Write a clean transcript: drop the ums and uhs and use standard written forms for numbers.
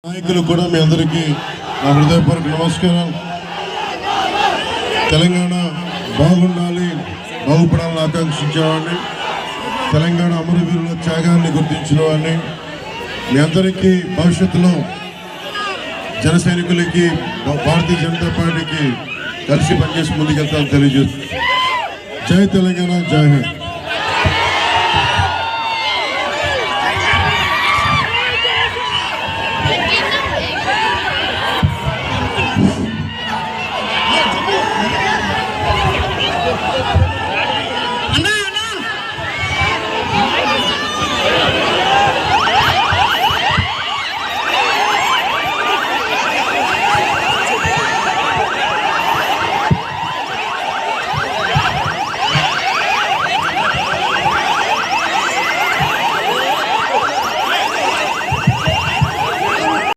నాయకులు కూడా మీ అందరికీ నా హృదయపూర్వక నమస్కారం. తెలంగాణ బాగుండాలి, బాగుపడాలని ఆకాంక్షించేవాడిని, తెలంగాణ అమరవీరుల త్యాగాన్ని గుర్తించిన వాడిని. మీ అందరికీ భవిష్యత్తులో జన సైనికులకి భారతీయ జనతా పార్టీకి కలిసి పనిచేసి ముందుకెళ్తామని తెలియజేస్తుంది. జై తెలంగాణ, జై హింద్.